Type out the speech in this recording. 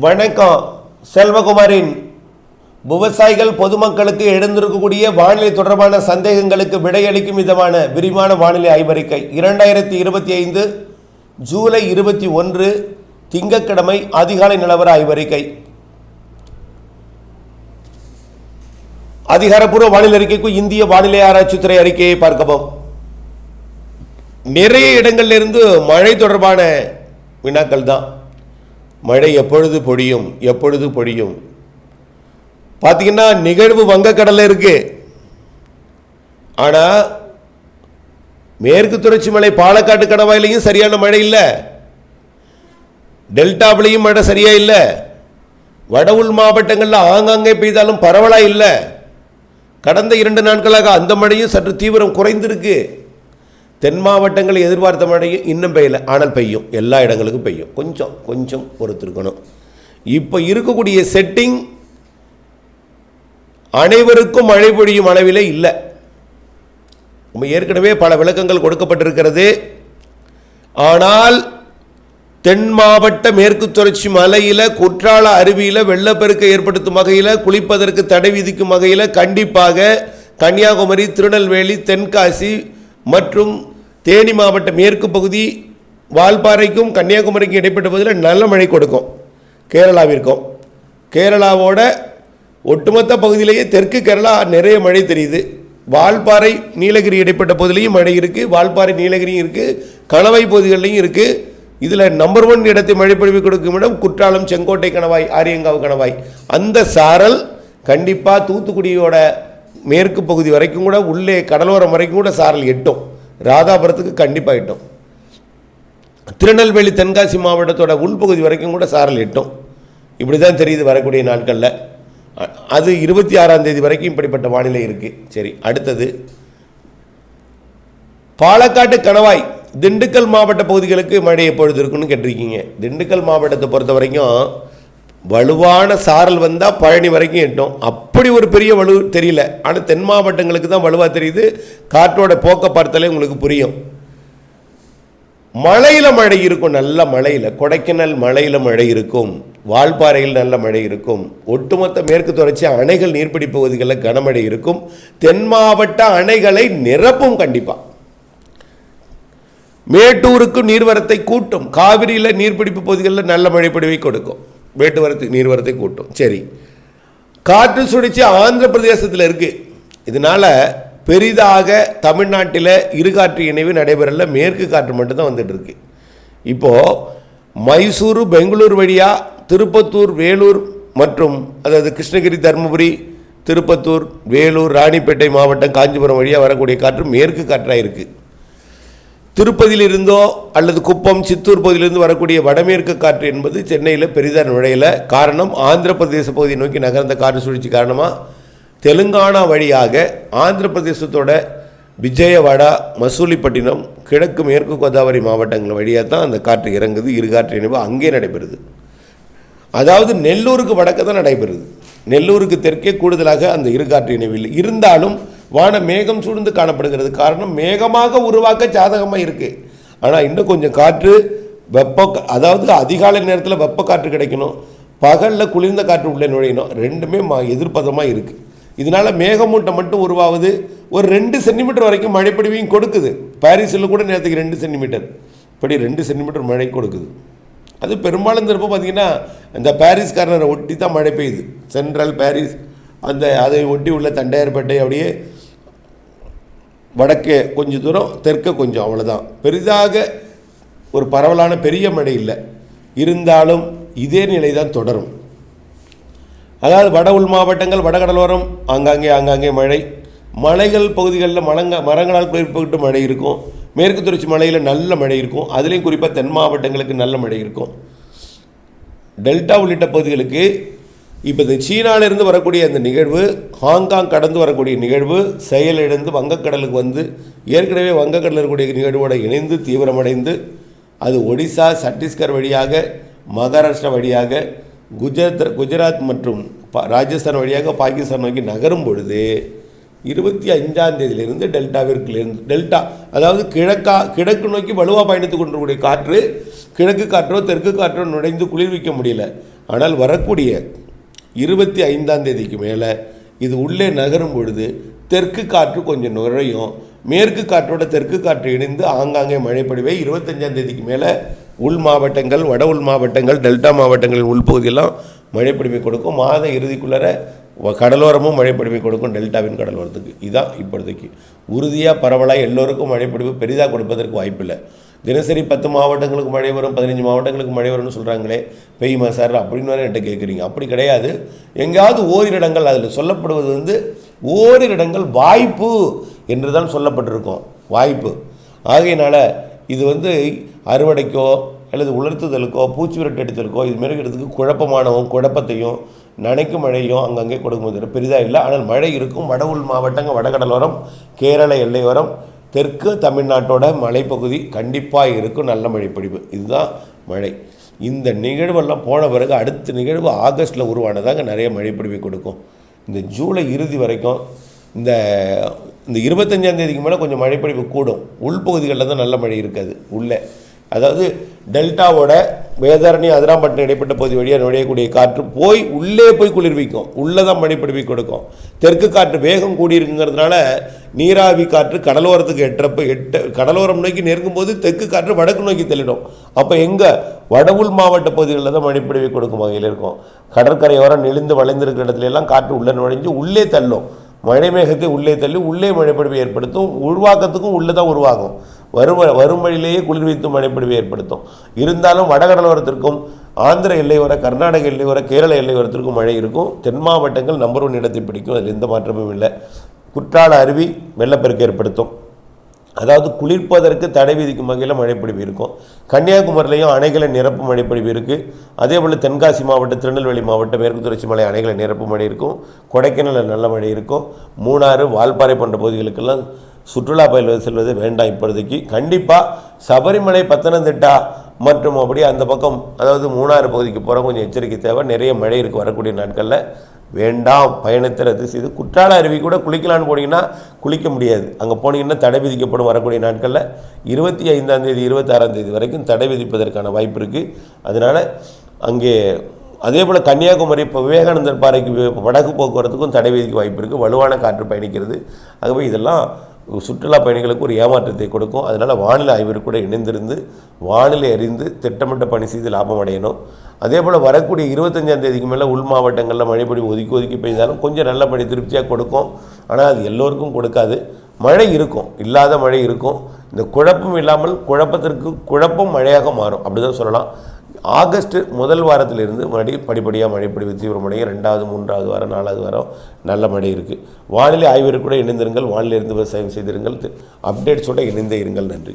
வணக்கம். செல்வகுமாரின் விவசாயிகள் பொதுமக்களுக்கு எழுந்திருக்கக்கூடிய வானிலை தொடர்பான சந்தேகங்களுக்கு விடையளிக்கும் விதமான விரிவான வானிலை ஆய்வறிக்கை 2025 ஜூலை 21 திங்கட்கிழமை அதிகாலை நிலவர ஆய்வறிக்கை. அதிகாரப்பூர்வ வானிலை அறிக்கைக்கு இந்திய வானிலை ஆராய்ச்சித்துறை அறிக்கையை பார்க்கவும். நிறைய இடங்களிலிருந்து மழை தொடர்பான வினாக்கள் தான். மழை எப்பொழுது பொழியும் பார்த்தீங்கன்னா நிகழ்வு வங்கக்கடலில் இருக்கு. ஆனால் மேற்கு தொடர்ச்சி மலை பாலக்காட்டு கணவாயிலையும் சரியான மழை இல்லை, டெல்டாவிலையும் மழை சரியா இல்லை, வட உள் மாவட்டங்களில் ஆங்காங்கே பெய்தாலும் பரவலாக இல்லை. கடந்த 2 நாட்களாக அந்த மழையும் சற்று தீவிரம் குறைந்திருக்கு. தென் மாவட்டங்கள் எதிர்பார்த்த மழையும் இன்னும் பெய்யலை, ஆனால் பெய்யும், எல்லா இடங்களுக்கும் பெய்யும். கொஞ்சம் பொறுத்திருக்கணும். இப்போ இருக்கக்கூடிய செட்டிங் அனைவருக்கும் மழை பொழியும் அளவிலே இல்லை. நம்ம ஏற்கனவே பல விளக்கங்கள் கொடுக்கப்பட்டிருக்கிறது. ஆனால் தென் மாவட்ட மேற்கு தொடர்ச்சி மலையில் குற்றால அருவியில் வெள்ளப்பெருக்கை ஏற்படுத்தும் வகையில் குளிப்பதற்கு தடை விதிக்கும் வகையில் கண்டிப்பாக கன்னியாகுமரி, திருநெல்வேலி, தென்காசி மற்றும் தேனி மாவட்ட மேற்கு பகுதி, வால்பாறைக்கும் கன்னியாகுமரிக்கும் இடைப்பட்ட பகுதியில் நல்ல மழை கொடுக்கும். கேரளாவிற்கும் கேரளாவோட ஒட்டுமொத்த பகுதியிலேயே தெற்கு கேரளா நிறைய மழை தெரியுது. வால்பாறை, நீலகிரி இடைப்பட்ட பகுதியிலையும் மழை இருக்குது. வால்பாறை, நீலகிரியும் இருக்குது, கணவாய் பகுதிகளிலையும் இருக்குது. இதில் நம்பர் 1 இடத்தை மழை பொழிவு கொடுக்கும் இடம் குற்றாலம், செங்கோட்டை கணவாய், ஆரியங்காவு கணவாய். அந்த சாரல் கண்டிப்பாக தூத்துக்குடியோட மேற்கு பகுதி வரைக்கும் கூட, உள்ளே கடலோரம் வரைக்கும் கூட சாரல் எட்டும். ராதாபுரத்துக்கு கண்டிப்பாக எட்டும். திருநெல்வேலி, தென்காசி மாவட்டத்தோட உள்பகுதி வரைக்கும் கூட சாரல் எட்டும். இப்படி தான் தெரியுது வரக்கூடிய நாட்களில். அது 26ஆம் தேதி வரைக்கும் இப்படிப்பட்ட வானிலை இருக்குது. சரி, அடுத்தது பாலக்காட்டு கணவாய், திண்டுக்கல் மாவட்ட பகுதிகளுக்கு மழை எப்பொழுது இருக்குன்னு கேட்டிருக்கீங்க. திண்டுக்கல் மாவட்டத்தை பொறுத்த வரைக்கும் வலுவான சாரல் வந்தால் பழனி வரைக்கும் எட்டும். அப்படி ஒரு பெரிய வலு தெரியல. ஆனால் தென் மாவட்டங்களுக்கு தான் வலுவாக தெரியுது. காற்றோட போக்க பார்த்தாலே உங்களுக்கு புரியும். மழையில் மழை இருக்கும், நல்ல மழையில். கொடைக்கானல் மழையில் மழை இருக்கும், வால்பாறையில் நல்ல மழை இருக்கும். ஒட்டுமொத்த மேற்கு தொடர்ச்சி அணைகள் நீர்பிடிப்பு பகுதிகளில் கனமழை இருக்கும். தென் மாவட்ட அணைகளை நிரப்பும். கண்டிப்பாக மேட்டூருக்கு நீர்வரத்தை கூட்டும். காவிரியில் நீர்பிடிப்பு பகுதிகளில் நல்ல மழை பொழிவை கொடுக்கும். மேட்டுவரத்துக்கு நீர்வரத்தை கூட்டும். சரி, காற்று சுழற்சி ஆந்திர பிரதேசத்தில் இருக்குது. இதனால் பெரிதாக தமிழ்நாட்டில் இருகாற்று இணைவு நடைபெறல. மேற்கு காற்று மட்டும்தான் வந்துட்டு இருக்கு. இப்போது மைசூரு, பெங்களூர் வழியாக திருப்பத்தூர், வேலூர் மற்றும் அதாவது கிருஷ்ணகிரி, தருமபுரி, திருப்பத்தூர், வேலூர், ராணிப்பேட்டை மாவட்டம், காஞ்சிபுரம் வழியாக வரக்கூடிய காற்று மேற்கு காற்றாக இருக்குது. திருப்பதியிலிருந்தோ அல்லது குப்பம், சித்தூர் பகுதியிலிருந்து வரக்கூடிய வடமேற்கு காற்று என்பது சென்னையில் பெரிதாக நுழையல. காரணம், ஆந்திர பிரதேச பகுதியை நோக்கி நகர்ந்த காற்று சுழற்சி காரணமாக தெலுங்கானா வழியாக ஆந்திர பிரதேசத்தோட விஜயவாடா, மசூலிப்பட்டினம், கிழக்கு மேற்கு கோதாவரி மாவட்டங்கள் வழியாக தான் அந்த காற்று இறங்குது. இருகாற்று இணைவு அங்கே நடைபெறுது. அதாவது நெல்லூருக்கு வடக்க தான் நடைபெறுது. நெல்லூருக்கு தெற்கே கூடுதலாக அந்த இருகாற்று இணைவு இல்லை. இருந்தாலும் வான மேகம் சூழ்ந்து காணப்படுகிறது. காரணம், மேகமாக உருவாக்க சாதகமாக இருக்குது. ஆனால் இன்னும் கொஞ்சம் காற்று அதாவது அதிகாலை நேரத்தில் வெப்ப காற்று கிடைக்கணும், பகலில் குளிர்ந்த காற்று உள்ளே நுழையணும். ரெண்டுமே எதிர்ப்பதமாக இருக்குது. இதனால் மேகமூட்டம் மட்டும் உருவாகுது. ஒரு 2 சென்டிமீட்டர் வரைக்கும் மழைப்பொழிவையும் கொடுக்குது. பாரிஸில் கூட நேரத்துக்கு 2 சென்டிமீட்டர், இப்படி 2 சென்டிமீட்டர் மழை கொடுக்குது. அது பெரும்பாலும் திரும்ப பார்த்திங்கன்னா இந்த பாரிஸ் கார்னரை ஒட்டி தான் மழை பெய்யுது. சென்ட்ரல் பாரிஸ், அதை ஒட்டி உள்ள தண்டையார்பேட்டை, அப்படியே வடக்கே கொஞ்சம் தூரம், தெற்க கொஞ்சம், அவ்வளோதான். பெரிதாக ஒரு பரவலான பெரிய மழை இல்லை. இருந்தாலும் இதே நிலை தான் தொடரும். அதாவது வட உள் மாவட்டங்கள், வடகடலோரம் ஆங்காங்கே மலைகள் பகுதிகளில் மரங்களால் குறிப்பிட்டு மழை இருக்கும். மேற்கு தொடர்ச்சி மலையில் நல்ல மழை இருக்கும். அதுலேயும் குறிப்பாக தென் மாவட்டங்களுக்கு நல்ல மழை இருக்கும். டெல்டா உள்ளிட்ட பகுதிகளுக்கு இப்போ இந்த சீனாவிலிருந்து வரக்கூடிய அந்த நிகழ்வு, ஹாங்காங் கடந்து வரக்கூடிய நிகழ்வு செயலிழந்து வங்கக்கடலுக்கு வந்து ஏற்கனவே வங்கக்கடலில் இருக்கக்கூடிய நிகழ்வோடு இணைந்து தீவிரமடைந்து அது ஒடிசா, சத்தீஸ்கர் வழியாக, மகாராஷ்டிரா வழியாக, குஜராத் மற்றும் ராஜஸ்தான் வழியாக பாகிஸ்தான் நோக்கி நகரும் பொழுது 25ஆம் தேதியிலிருந்து டெல்டா அதாவது கிழக்கு நோக்கி வலுவாக பயணித்து கொண்டிருக்கக்கூடிய காற்று, கிழக்கு காற்றோ தெற்கு காற்றோ நுழைந்து குளிர்விக்க முடியல. ஆனால் வரக்கூடிய 25ஆம் தேதிக்கு மேலே இது உள்ளே நகரும் பொழுது தெற்கு காற்று கொஞ்சம் நுழையும். மேற்கு காற்றோட தெற்கு காற்று இணைந்து ஆங்காங்கே மழைப்பொழிவை 25ஆம் தேதிக்கு மேலே உள் மாவட்டங்கள், வட உள் மாவட்டங்கள், டெல்டா மாவட்டங்களின் உள்பகுதியெல்லாம் மழைப்பொழிவை கொடுக்கும். மாத இறுதிக்குள்ளே கடலோரமும் மழைப்பொழிவை கொடுக்கும் டெல்டாவின் கடலோரத்துக்கு. இதுதான் இப்பொழுதைக்கு உறுதியாக பரவலாக எல்லோருக்கும் மழைப்பொழிவு பெரிதாக கொடுப்பதற்கு வாய்ப்பில்லை. தினசரி 10 மாவட்டங்களுக்கு மழை வரும், 15 மாவட்டங்களுக்கு மழை வரும்னு சொல்கிறாங்களே, பெய்யுமா சார் அப்படின்னு வேறு என்கிட்ட கேட்குறீங்க. அப்படி கிடையாது. எங்கேயாவது ஓரிரு இடங்கள், அதில் சொல்லப்படுவது ஓரிரு இடங்கள் வாய்ப்பு என்று தான் சொல்லப்பட்டிருக்கோம், வாய்ப்பு. ஆகையினால் இது அறுவடைக்கோ அல்லது உலர்த்துதலுக்கோ பூச்சி விரட்டு அடித்தலுக்கோ இது மாரி இருக்கிறதுக்கு குழப்பத்தையும் நனைக்கும் மழையும் அங்கங்கே கொடுக்கும்போது பெரிதாக இல்லை. ஆனால் மழை இருக்கும். வட உள் மாவட்டங்கள், வடகடலோரம், கேரள எல்லையோரம், தெற்கு தமிழ்நாட்டோட மலைப்பகுதி கண்டிப்பாக இருக்கும் நல்ல மழைப்பொழிவு. இதுதான் மழை. இந்த நிகழ்வெல்லாம் போன பிறகு அடுத்த நிகழ்வு ஆகஸ்ட்டில் உருவானதாங்க நிறைய மழைப்பொழிவை கொடுக்கும். இந்த ஜூலை இறுதி வரைக்கும் இந்த 25ஆம் தேதிக்கு மேலே கொஞ்சம் மழைப்பொழிவு கூடும். உள்பகுதிகளில் தான் நல்ல மழை இருக்காது. உள்ளே அதாவது டெல்டாவோட வேதாரணி அதிராம்பட்டினம் இடைப்பட்ட பகுதி வழியாக நுழையக்கூடிய காற்று உள்ளே போய் குளிர்விக்கும். உள்ளே தான் மழைப்பொழிவை கொடுக்கும். தெற்கு காற்று வேகம் கூடியிருக்குங்கிறதுனால நீராவி காற்று கடலோரத்துக்கு கடலோரம் நோக்கி நெருங்கும் போது தெற்கு காற்று வடக்கு நோக்கி தள்ளிடும். அப்போ எங்கே வடவுள் மாவட்ட பகுதிகளில் தான் மழைப்பொழிவை கொடுக்கும் வகையில் இருக்கும். கடற்கரையோரம் நெளிந்து வளைந்திருக்கிற இடத்துல எல்லாம் காற்று உள்ளே நுழைஞ்சு உள்ளே தள்ளும். மழை மேகத்தை உள்ளே தள்ளி உள்ளே மழைப்பொழிவை ஏற்படுத்தும். உருவாக்கத்துக்கும் உள்ளே தான் உருவாகும். வரும் வழியிலேயே குளிர்வித்து மழைப்பொழிவை ஏற்படுத்தும். இருந்தாலும் வடகடலோரத்திற்கும் ஆந்திர எல்லையோர, கர்நாடக எல்லையோர, கேரள எல்லையோரத்திற்கும் மழை இருக்கும். தென் மாவட்டங்கள் நம்பர் 1 இடத்தை பிடிக்கும். அதில் எந்த மாற்றமும் இல்லை. குற்றால அருவி வெள்ளப்பெருக்கு ஏற்படுத்தும். அதாவது குளிர்ப்பதற்கு தடை விதிக்கும் வகையில் மழைப்பொழிவு இருக்கும். கன்னியாகுமரியிலையும் அணைகளை நிரப்பு மழைப்பொழிவு இருக்குது. அதே போல் தென்காசி மாவட்டம், திருநெல்வேலி மாவட்டம், மேற்கு தொடர்ச்சி மலை அணைகளை நிரப்பு மழை இருக்கும். கொடைக்கானலில் நல்ல மழை இருக்கும். மூணாறு, வால்பாறை போன்ற பகுதிகளுக்கெல்லாம் சுற்றுலா பயணிகள் செல்வது வேண்டாம் இப்பொழுதைக்கு. கண்டிப்பாக சபரிமலை, பத்தனந்திட்டா மற்றும் அப்படியே அந்த பக்கம், அதாவது மூணாறு பகுதிக்கு போகிற கொஞ்சம் எச்சரிக்கை தேவை. நிறைய மழை இருக்குது வரக்கூடிய நாட்களில். வேண்டாம், பயணத்தை ரத்து செய்து. குற்றால அருவி கூட குளிக்கலான்னு போனீங்கன்னா குளிக்க முடியாது. அங்கே போனீங்கன்னா தடை விதிக்கப்படும் வரக்கூடிய நாட்களில். 25ஆம் தேதி 26ஆம் தேதி வரைக்கும் தடை விதிப்பதற்கான வாய்ப்பு இருக்குது. அதனால் அங்கே அதே போல் கன்னியாகுமரி இப்போ விவேகானந்தர் பாறைக்கு வடக்கு போக்குவரத்துக்கும் தடை விதிக்க வாய்ப்பு இருக்குது. வலுவான காற்று பயணிக்கிறது. ஆகவே இதெல்லாம் சுற்றுலா பயணிகளுக்கு ஒரு ஏமாற்றத்தை கொடுக்கும். அதனால் வானிலை ஆய்வு கூட இணைந்திருந்து வானிலை அறிந்து திட்டமிட்ட பணி செய்து லாபம் அடையணும். அதே போல் வரக்கூடிய 25ஆம் தேதிக்கு மேலே உள் மாவட்டங்களில் மழைப்பொழிவு ஒதுக்கி பெய்தாலும் கொஞ்சம் நல்ல மழை திருப்தியாக கொடுக்கும். ஆனால் அது எல்லோருக்கும் கொடுக்காது. மழை இருக்கும், இல்லாத மழை இருக்கும். இந்த குழப்பம் இல்லாமல் குழப்பம் மழையாக மாறும், அப்படி தான் சொல்லலாம். ஆகஸ்ட் முதல் வாரத்திலிருந்து படிப்படியாக மழைப்பொழிவு தீவிரமடைய 2வது 3வது வாரம் 4வது வாரம் நல்ல மழை இருக்குது. வானிலை ஆய்வு கூட இணைந்திருங்கள். வானிலை இருந்து விவசாயம் செய்திருங்கள். அப்டேட்ஸோடு இணைந்தே இருங்கள். நன்றி.